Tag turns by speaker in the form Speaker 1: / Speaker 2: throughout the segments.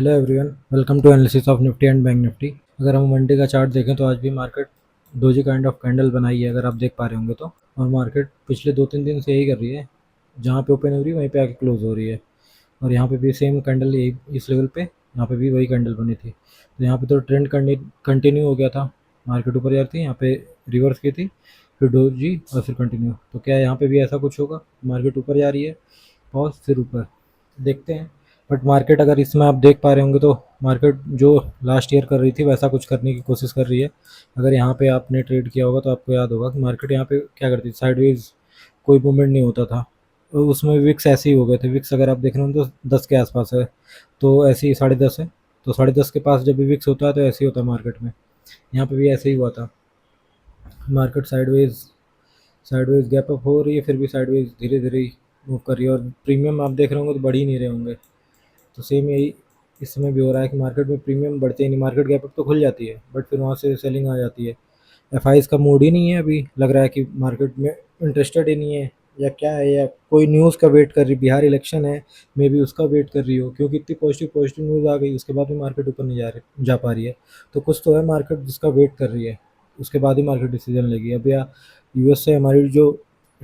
Speaker 1: Hello everyone, welcome to analysis of Nifty and Bank Nifty. अगर हम Monday का चार्ट देखें तो आज भी market doji kind of candle बनाई है, अगर आप देख पा रहे होंगे तो। और मार्केट पिछले 2-3 दिन से यही कर रही है, जहाँ पे ओपन हो रही है वहीं पे आके क्लोज हो रही है। और यहाँ पे भी सेम कैंडल यही इस लेवल पे, यहाँ पे भी वही कैंडल बनी थी। तो यहाँ पे तो ट्रेंड कंटिन्यू हो गया था, मार्केट ऊपर जा रही थी, यहाँ पे रिवर्स की थी, फिर डोजी और फिर कंटिन्यू। तो क्या यहाँ पे भी ऐसा कुछ होगा? मार्केट ऊपर जा रही है, पॉज, फिर ऊपर, देखते हैं। बट मार्केट अगर इसमें आप देख पा रहे होंगे तो मार्केट जो लास्ट ईयर कर रही थी वैसा कुछ करने की कोशिश कर रही है। अगर यहाँ पे आपने ट्रेड किया होगा तो आपको याद होगा कि मार्केट यहाँ पे क्या करती थी, साइडवेज कोई मूवमेंट नहीं होता था। और उसमें विक्स ऐसे ही हो गए थे। विक्स अगर आप देख रहे हो तो 10 के आसपास है, तो ऐसे ही 10.5 है। तो 10.5 के पास जब भी विक्स होता है तो ऐसे ही होता है मार्केट में। यहाँ पे भी ऐसे ही हुआ था। Market sideways sideways gap up हो रही है, फिर भी साइडवेज धीरे धीरे मूव कर रही है। और प्रीमियम आप देख रहे होंगे तो बढ़ ही नहीं रहे होंगे। तो सेम यही इस समय भी हो रहा है कि मार्केट में प्रीमियम बढ़ते ही नहीं। मार्केट गैप अप तो खुल जाती है बट फिर वहाँ से सेलिंग आ जाती है। एफ का मूड ही नहीं है अभी, लग रहा है कि मार्केट में इंटरेस्टेड ही नहीं है, या क्या है, या कोई न्यूज़ का वेट कर रही। बिहार इलेक्शन है, मे बी उसका वेट कर रही हो, क्योंकि इतनी पॉजिटिव पॉजिटिव न्यूज़ आ गई उसके बाद भी मार्केट ऊपर नहीं जा पा रही है। तो कुछ तो है मार्केट जिसका वेट कर रही है, उसके बाद ही मार्केट डिसीजन लेगी। अब या यूएस से हमारी जो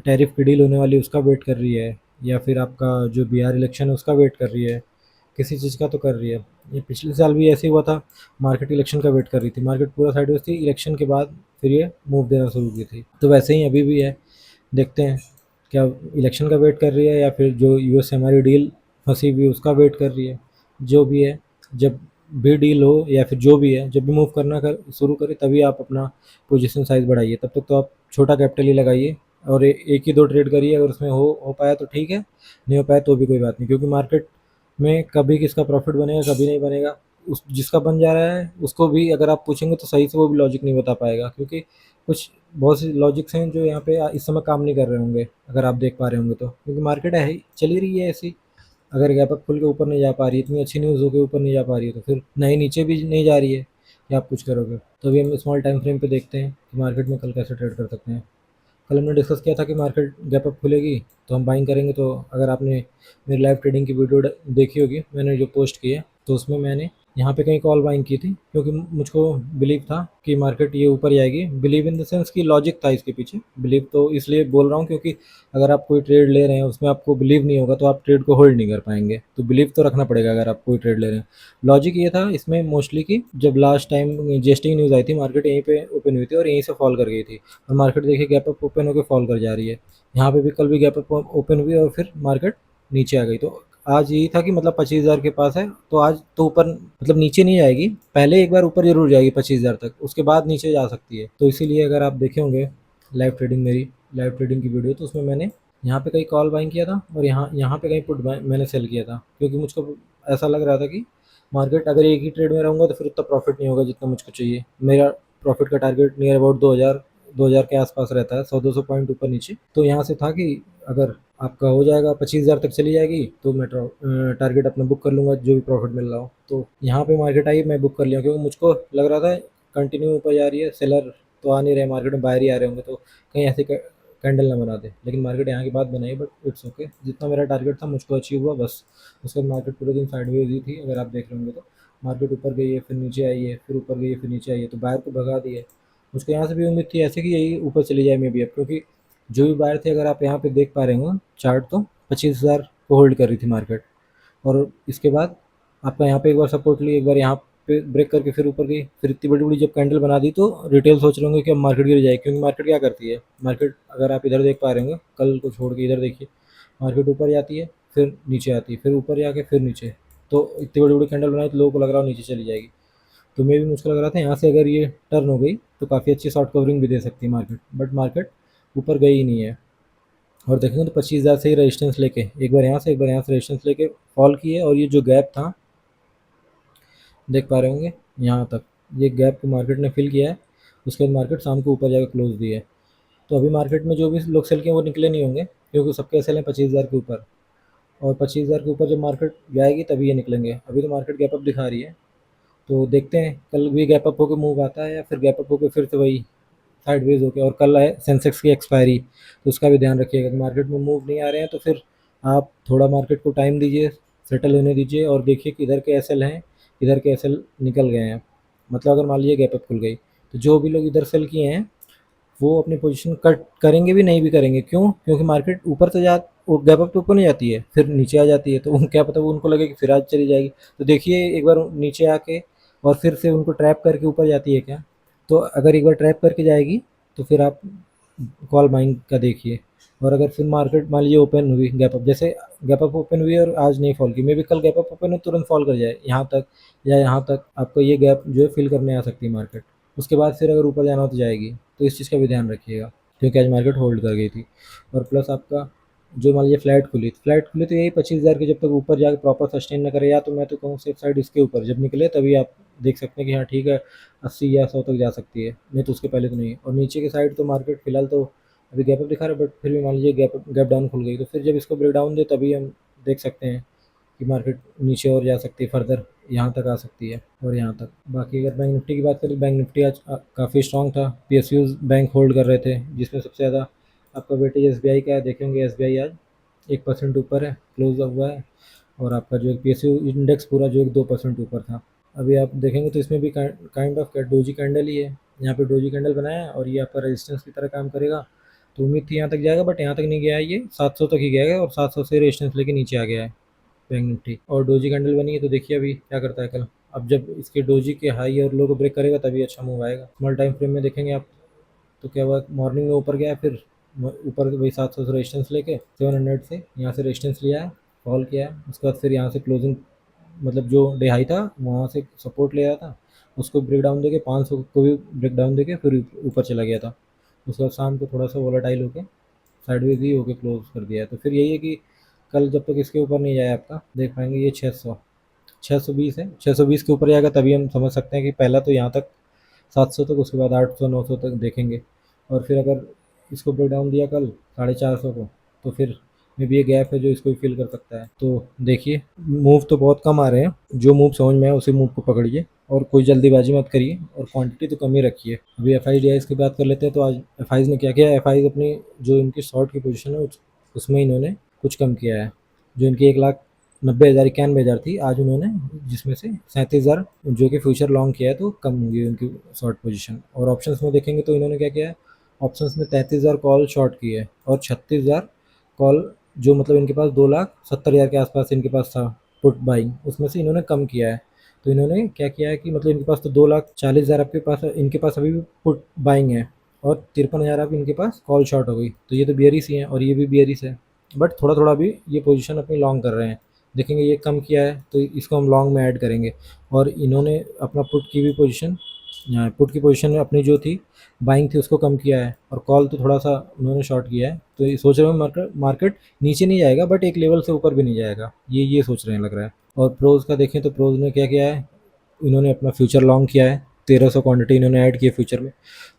Speaker 1: टैरिफ की डील होने वाली है उसका वेट कर रही है, या फिर आपका जो बिहार इलेक्शन है उसका वेट कर रही है, किसी चीज़ का तो कर रही है। ये पिछले साल भी ऐसे ही हुआ था, मार्केट इलेक्शन का वेट कर रही थी, मार्केट पूरा साइडवेज थी, इलेक्शन के बाद फिर ये मूव देना शुरू की थी। तो वैसे ही अभी भी है, देखते हैं क्या इलेक्शन का वेट कर रही है या फिर जो यूएस से हमारी डील फंसी हुई उसका वेट कर रही है। जो भी है, जब भी डील हो या फिर जो भी है, जब भी मूव करना कर शुरू करे तभी आप अपना पोजीशन साइज़ बढ़ाइए। तब तक तो आप छोटा कैपिटल ही लगाइए और एक ही दो ट्रेड करिए। अगर उसमें हो पाया तो ठीक है, नहीं हो पाया तो भी कोई बात नहीं, क्योंकि मार्केट में कभी किसका प्रॉफिट बनेगा कभी नहीं बनेगा। उस जिसका बन जा रहा है उसको भी अगर आप पूछेंगे तो सही से वो भी लॉजिक नहीं बता पाएगा, क्योंकि कुछ बहुत सी लॉजिक्स हैं जो यहाँ पे इस समय काम नहीं कर रहे होंगे, अगर आप देख पा रहे होंगे तो। क्योंकि मार्केट है ही चली रही है ऐसी। अगर गैप अप खुल के ऊपर नहीं जा पा रही, इतनी अच्छी न्यूज़ हो के ऊपर नहीं जा पा रही है, तो फिर नहीं नीचे भी नहीं जा रही है कि आप कुछ करोगे। तो अभी हम स्मॉल टाइम फ्रेम पे देखते हैं कि मार्केट में कल कैसे ट्रेड कर सकते हैं। कल हमने डिस्कस किया था कि मार्केट गैप अप खुलेगी तो हम बाइंग करेंगे। तो अगर आपने मेरी लाइव ट्रेडिंग की वीडियो देखी होगी, मैंने जो पोस्ट की है, तो उसमें मैंने यहाँ पे कहीं कॉल बाइंग की थी, क्योंकि मुझको बिलीव था कि मार्केट ये ऊपर जाएगी। बिलीव इन द सेंस की लॉजिक था इसके पीछे। बिलीव तो इसलिए बोल रहा हूँ क्योंकि अगर आप कोई ट्रेड ले रहे हैं उसमें आपको बिलीव नहीं होगा तो आप ट्रेड को होल्ड नहीं कर पाएंगे। तो बिलीव तो रखना पड़ेगा अगर आप कोई ट्रेड ले रहे हैं। लॉजिक ये था इसमें मोस्टली कि जब लास्ट टाइम जीएसटी न्यूज़ आई थी, मार्केट यहीं पे ओपन हुई थी और यहीं से फॉल कर गई थी। और मार्केट देखिए गैप अप ओपन होकर फॉल कर जा रही है। यहाँ पे भी कल भी गैप अप ओपन हुई और फिर मार्केट नीचे आ गई। तो आज यही था कि मतलब 25,000 के पास है तो आज तो ऊपर, मतलब नीचे नहीं जाएगी, पहले एक बार ऊपर जरूर जाएगी 25,000 तक, उसके बाद नीचे जा सकती है। तो इसीलिए अगर आप देखे होंगे लाइव ट्रेडिंग, मेरी लाइव ट्रेडिंग की वीडियो, तो उसमें मैंने यहाँ पे कहीं कॉल बाइंग किया था और यहाँ यहाँ पे कहीं पुट मैंने सेल किया था, क्योंकि मुझको ऐसा लग रहा था कि मार्केट अगर एक ही ट्रेड में रहूँगा तो फिर उतना प्रॉफिट नहीं होगा जितना मुझको चाहिए। मेरा प्रॉफिट का टारगेट नियर अबाउट 2000 के आसपास रहता है, 100-200 पॉइंट ऊपर नीचे। तो यहाँ से था कि अगर आपका हो जाएगा 25,000 तक चली जाएगी तो मैं टारगेट अपना बुक कर लूँगा, जो भी प्रॉफिट मिल रहा हो। तो यहाँ पे मार्केट आई, मैं बुक कर लिया, क्योंकि मुझको लग रहा था कंटिन्यू ऊपर जा रही है, सेलर तो आ नहीं रहे मार्केट में, बाहर ही आ रहे होंगे, तो कहीं ऐसे कैंडल ना बना दे। लेकिन मार्केट यहाँ के बाद बनाई, बट इट्स ओके, जितना मेरा टारगेट था मुझको अचीव हुआ बस। उसके बाद मार्केट पूरे दिन साइडवेज ही थी, अगर आप देख रहे होंगे तो। मार्केट ऊपर गई है, फिर नीचे आई है, फिर ऊपर गई है, फिर नीचे आई है, तो बाहर को भगा दी है। मुझको यहाँ से भी उम्मीद थी ऐसे कि यही ऊपर चली जाए मे बी अब, क्योंकि जो भी बायर थे, अगर आप यहाँ पे देख पा रहे हो चार्ट, तो 25,000 को होल्ड कर रही थी मार्केट। और इसके बाद आपका यहाँ पे एक बार सपोर्ट ली, एक बार यहाँ पे ब्रेक करके फिर ऊपर गई, फिर इतनी बड़ी बड़ी जब कैंडल बना दी तो रिटेल सोच रहे होंगे कि अब मार्केट गिर जाएगी। क्योंकि मार्केट क्या करती है, मार्केट अगर आप इधर देख पा रहे होंगे, कल को छोड़ के इधर देखिए, मार्केट ऊपर जाती है, फिर नीचे आती है, फिर ऊपर जाके फिर नीचे। तो इतनी बड़ी बड़ी कैंडल बनाई तो लोगों को लग रहा हो नीचे चली जाएगी। तो मैं भी, मुझको लग रहा था यहाँ से अगर ये टर्न हो गई तो काफ़ी अच्छी शॉर्ट कवरिंग भी दे सकती है मार्केट, बट मार्केट ऊपर गई ही नहीं है। और देखेंगे तो 25,000 से ही रेजिस्टेंस लेके एक बार यहाँ से एक बार यहाँ से रेजिस्टेंस लेके फॉल की है। और ये जो गैप था, देख पा रहे होंगे यहाँ तक, ये गैप को मार्केट ने फिल किया है। उसके बाद मार्केट शाम को ऊपर जाकर क्लोज दी है। तो अभी मार्केट में जो भी लोग सेल किए वो निकले नहीं होंगे, क्योंकि सबके सेल हैं 25,000 के ऊपर। और 25,000 के ऊपर जब मार्केट जाएगी तभी ये निकलेंगे। अभी तो मार्केट गैप अप दिखा रही है, तो देखते हैं कल भी गैप अप होकर मूव आता है या फिर गैप अप होकर फिर से वही साइडवेज होके। और कल है सेंसेक्स की एक्सपायरी, तो उसका भी ध्यान रखिएगा कि मार्केट में मूव नहीं आ रहे हैं तो फिर आप थोड़ा मार्केट को टाइम दीजिए, सेटल होने दीजिए और देखिए कि इधर के एसएल हैं इधर के सेल निकल गए हैं, मतलब अगर मान लीजिए गैप अप खुल गई तो जो भी लोग इधर सेल किए हैं वो अपनी पोजीशन कट करेंगे भी नहीं भी करेंगे। क्यों? क्योंकि मार्केट ऊपर तो जा वो गैप अप तो ऊपर नहीं जाती है, फिर नीचे आ जाती है, तो क्या पता वो उनको लगे कि फिर आज चली जाएगी। तो देखिए एक बार नीचे आके और फिर से उनको ट्रैप करके ऊपर जाती है क्या? तो अगर एक बार ट्रैप करके जाएगी तो फिर आप कॉल बाइंग का देखिए। और अगर फिर मार्केट मान लीजिए ओपन हुई गैप अप, जैसे गैप अप ओपन हुई और आज नहीं फॉल की, मे बी कल गैप अप ओपन हो तुरंत फॉल कर जाए यहाँ तक या यहाँ तक, आपको ये गैप जो है फिल करने आ सकती है मार्केट। उसके बाद फिर अगर ऊपर जाना हो तो जाएगी, तो इस चीज़ का भी ध्यान रखिएगा, क्योंकि आज मार्केट होल्ड कर गई थी। और प्लस आपका जो मान लीजिए फ्लैट खुली तो यही 25,000 के जब तक ऊपर जाके प्रॉपर सस्टेन न करे, या तो मैं तो कहूँ सेफ साइड इसके ऊपर जब निकले तभी आप देख सकते हैं कि हाँ ठीक है 80 या 100 तक जा सकती है, नहीं तो उसके पहले तो नहीं। और नीचे की साइड तो मार्केट फिलहाल तो अभी गैप अप दिखा रहा है, बट फिर भी मान लीजिए गैप डाउन खुल गई तो फिर जब इसको ब्रेक डाउन दे तभी हम देख सकते हैं कि मार्केट नीचे और जा सकती है, फर्दर यहाँ तक आ सकती है और यहाँ तक। बाकी अगर बैंक निफ्टी की बात करें, बैंक निफ्टी आज काफ़ी स्ट्रॉन्ग था, पीएसयूज बैंक होल्ड कर रहे थे, जिसमें सबसे ज़्यादा आपका वेटेज एसबीआई का है। देखेंगे एसबीआई आज 1% ऊपर है, क्लोज हुआ है। और आपका जो पीएसयू इंडेक्स पूरा जो 2% ऊपर था। अभी आप देखेंगे तो इसमें भी काइंड ऑफ डोजी कैंडल ही है, यहाँ पे डोजी कैंडल बनाया है और ये आपका रेजिस्टेंस की तरह काम करेगा। तो उम्मीद थी यहाँ तक जाएगा, बट यहाँ तक नहीं गया है, ये 700 तक ही गया है और 700 से रेजिस्टेंस लेके नीचे आ गया है बैंक निफ्टी। और डोजी कैंडल बनी है तो देखिए अभी क्या करता है कल। अब जब इसके डोजी के हाई और लो को ब्रेक करेगा तभी अच्छा मूव आएगा। स्मॉल टाइम फ्रेम में देखेंगे आप तो क्या हुआ, मॉर्निंग में ऊपर गया, फिर ऊपर वही 700 से रेजिस्टेंस लेके 700 से यहाँ से रेजिस्टेंस लिया है, कॉल किया है, उसके बाद फिर यहाँ से क्लोजिंग, मतलब जो डे हाई था वहाँ से सपोर्ट ले रहा था, उसको ब्रेक डाउन देके 500 को भी ब्रेक डाउन देके फिर ऊपर चला गया था। उसके बाद शाम को थोड़ा सा वोलाटाइल होके साइडवेज ही होके क्लोज कर दिया है। तो फिर यही है कि कल जब तक इसके ऊपर नहीं जाए आपका देख पाएंगे, ये 620 है, 620 के ऊपर जाएगा तभी हम समझ सकते हैं कि पहला तो यहाँ तक 700 तक, उसके बाद 800 900 तक देखेंगे। और फिर अगर इसको ब्रेक डाउन दिया कल 450 को तो फिर में भी ये गैप है जो इसको फिल कर सकता है। तो देखिए मूव तो बहुत कम आ रहे हैं, जो मूव समझ में है उसी मूव को पकड़िए और कोई जल्दीबाजी मत करिए और क्वांटिटी तो कम ही रखिए। अभी एफ आई डी आई की बात कर लेते हैं। तो आज एफ ने क्या किया, एफ अपनी जो इनकी शॉर्ट की पोजीशन है उसमें इन्होंने कुछ कम किया है। जो इनकी 1,90,000 91,000 थी, आज उन्होंने जिसमें से 37,000 जो कि फ्यूचर लॉन्ग किया है तो कम होगी उनकी शॉर्ट पोजीशन। और ऑप्शंस में देखेंगे तो इन्होंने क्या किया है, ऑप्शंस में 33,000 कॉल शॉर्ट की है और 36,000 कॉल, जो मतलब इनके पास 2,70,000 के आसपास इनके पास था पुट बाइंग, उसमें से इन्होंने कम किया है। तो इन्होंने क्या किया है कि मतलब इनके पास तो 2,40,000 आपके पास, इनके पास अभी भी पुट बाइंग है और 53,000 आप इनके पास कॉल शॉर्ट हो गई। तो ये तो बियरिस ही है और ये भी बियरिस है, बट थोड़ा थोड़ा भी ये पोजीशन अपनी लॉन्ग कर रहे हैं। देखेंगे ये कम किया है तो इसको हम लॉन्ग में ऐड करेंगे। और इन्होंने अपना पुट की भी पोजीशन, पुट की पोजीशन अपनी जो थी बाइंग थी उसको कम किया है और कॉल तो थोड़ा सा उन्होंने शॉर्ट किया है। तो ये सोच रहे हैं मार्केट नीचे नहीं जाएगा बट एक लेवल से ऊपर भी नहीं जाएगा, ये सोच रहे हैं लग रहा है। और प्रोज का देखें तो प्रोज ने क्या किया है, इन्होंने अपना फ्यूचर लॉन्ग किया है, 1300 क्वांटिटी इन्होंने ऐड की है फ्यूचर में,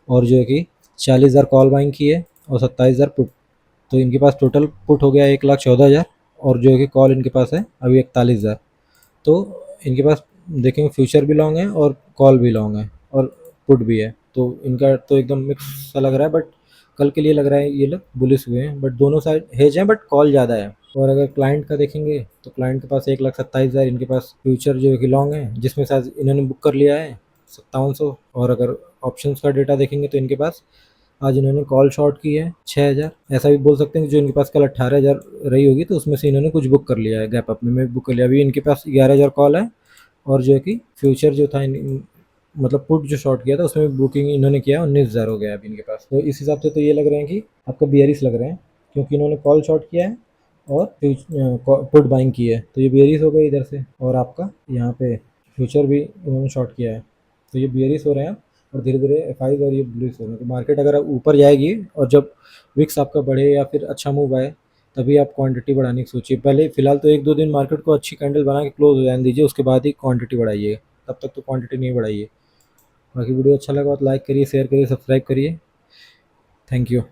Speaker 1: और जो है कि 40,000 कॉल बाइंग की है और 27,000 पुट। तो इनके पास टोटल पुट हो गया 1,14,000 और जो है कि कॉल इनके पास है अभी 41,000। तो इनके पास देखेंगे फ्यूचर भी लॉन्ग है और कॉल भी लॉन्ग है और पुट भी है। तो इनका तो एकदम मिक्स सा लग रहा है, बट कल के लिए लग रहा है ये लोग बुलिश हुए हैं, बट दोनों साइड हेज हैं बट कॉल ज़्यादा है। और अगर क्लाइंट का देखेंगे तो क्लाइंट के पास 1,27,000 इनके पास फ्यूचर जो है कि लॉन्ग है, जिसमें शायद इन्होंने बुक कर लिया है 5700। और अगर ऑप्शंस का डेटा देखेंगे तो इनके पास आज इन्होंने कॉल शॉर्ट की है 6,000, ऐसा भी बोल सकते हैं कि जो इनके पास कल 18,000 रही होगी तो उसमें से इन्होंने कुछ बुक कर लिया है, गैप अप में बुक कर लिया। अभी इनके पास 11,000 कॉल है और जो है कि फ्यूचर जो था मतलब पुट जो शॉर्ट किया था उसमें बुकिंग इन्होंने किया 19,000 हो गया अभी इनके पास। तो इस हिसाब से तो ये लग रहे हैं कि आपका बियरिस लग रहे हैं, क्योंकि इन्होंने कॉल शॉर्ट किया है और पुट बाइंग की है, तो ये बियरिस हो गए इधर से। और आपका यहाँ पे फ्यूचर भी इन्होंने शॉर्ट किया है, तो ये बियरिस हो रहे हैं और धीरे धीरे एफ और ये बुलिश हो रहे हैं। तो मार्केट अगर ऊपर जाएगी और जब विक्स आपका बढ़े या फिर अच्छा मूव आए तभी आप क्वांटिटी बढ़ाने की सोचिए। पहले फिलहाल तो 1-2 दिन मार्केट को अच्छी कैंडल बना के क्लोज हो जाने दीजिए, उसके बाद ही क्वांटिटी बढ़ाइए, तब तक तो क्वांटिटी नहीं बढ़ाइए। बाकी वीडियो अच्छा लगा तो लाइक करिए, शेयर करिए, सब्सक्राइब करिए। Thank you.